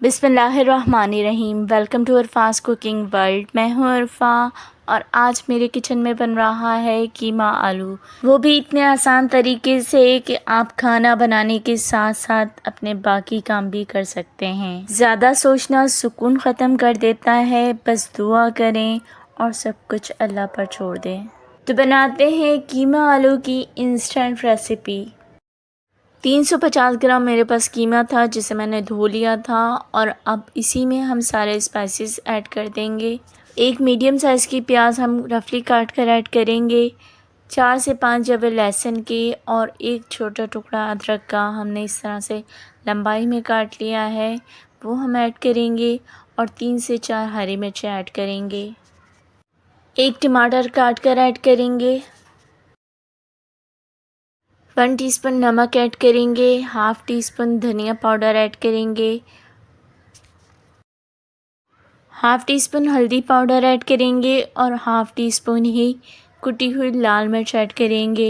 बिस्मिल्लाहिर्रहमानिर्रहीम। Welcome to Arfa's cooking world. मैं हूँ अरफा और आज मेरे किचन में बन रहा है कीमा आलू, वो भी इतने आसान तरीके से कि आप खाना बनाने के साथ साथ अपने बाकी काम भी कर सकते हैं। ज़्यादा सोचना सुकून ख़त्म कर देता है, बस दुआ करें और सब कुछ अल्लाह पर छोड़ दें। तो बनाते हैं कीमा आलू की इंस्टेंट रेसिपी। 350 ग्राम मेरे पास कीमा था जिसे मैंने धो लिया था और अब इसी में हम सारे स्पाइसेस ऐड कर देंगे। एक मीडियम साइज़ की प्याज हम रफली काट कर ऐड करेंगे। 4 से 5 जवे लहसुन के और एक छोटा टुकड़ा अदरक का हमने इस तरह से लंबाई में काट लिया है, वो हम ऐड करेंगे और 3 से 4 हरी मिर्चें ऐड करेंगे। एक टमाटर काट कर ऐड करेंगे। 1 टीस्पून नमक ऐड करेंगे। हाफ़ टी स्पून धनिया पाउडर ऐड करेंगे। हाफ़ टी स्पून हल्दी पाउडर ऐड करेंगे और हाफ़ टी स्पून ही कुटी हुई लाल मिर्च ऐड करेंगे।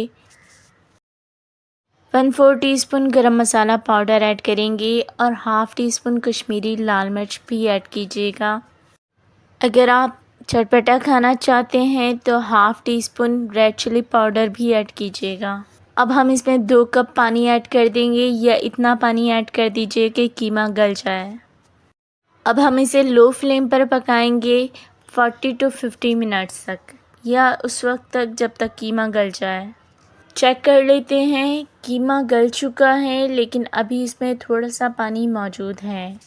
1/4 टीस्पून गरम मसाला पाउडर ऐड करेंगे और हाफ़ टी स्पून कश्मीरी लाल मिर्च भी ऐड कीजिएगा। अगर आप चटपटा खाना चाहते हैं तो half teaspoon red chilli powder भी ऐड कीजिएगा। अब हम इसमें 2 कप पानी ऐड कर देंगे या इतना पानी ऐड कर दीजिए कि कीमा गल जाए। अब हम इसे लो फ्लेम पर पकाएंगे 40 टू 50 मिनट्स तक, या उस वक्त तक जब तक कीमा गल जाए। चेक कर लेते हैं, कीमा गल चुका है लेकिन अभी इसमें थोड़ा सा पानी मौजूद है।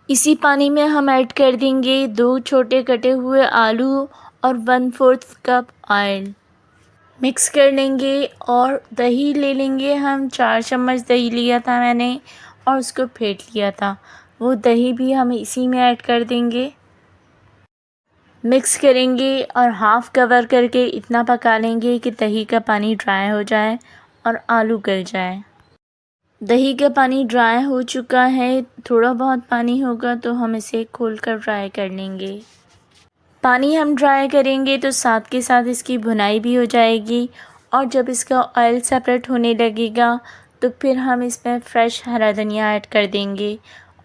इसी पानी में हम ऐड कर देंगे 2 छोटे कटे हुए आलू और 1/4 कप ऑयल। मिक्स कर लेंगे और दही ले लेंगे हम। 4 चम्मच दही लिया था मैंने और उसको फेंट लिया था, वो दही भी हम इसी में ऐड कर देंगे। मिक्स करेंगे और हाफ़ कवर करके इतना पका लेंगे कि दही का पानी ड्राई हो जाए और आलू गल जाए। दही का पानी ड्राई हो चुका है, थोड़ा बहुत पानी होगा तो हम इसे खोलकर ड्राई कर लेंगे। पानी हम ड्राई करेंगे तो साथ के साथ इसकी भुनाई भी हो जाएगी और जब इसका ऑयल सेपरेट होने लगेगा तो फिर हम इसमें फ़्रेश हरा धनिया ऐड कर देंगे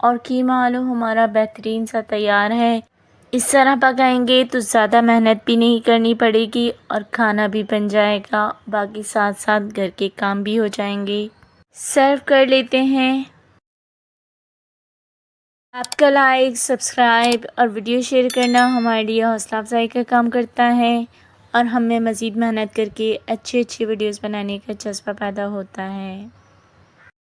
और कीमा आलू हमारा बेहतरीन सा तैयार है। इस तरह पकाएंगे तो ज़्यादा मेहनत भी नहीं करनी पड़ेगी और खाना भी बन जाएगा, बाकी साथ साथ घर के काम भी हो जाएंगे। सर्व कर लेते हैं। आपका लाइक, सब्सक्राइब और वीडियो शेयर करना हमारे लिए हौसला अफजाई का काम करता है और हमें मज़ीद मेहनत करके अच्छी वीडियोस बनाने का जज़्बा पैदा होता है।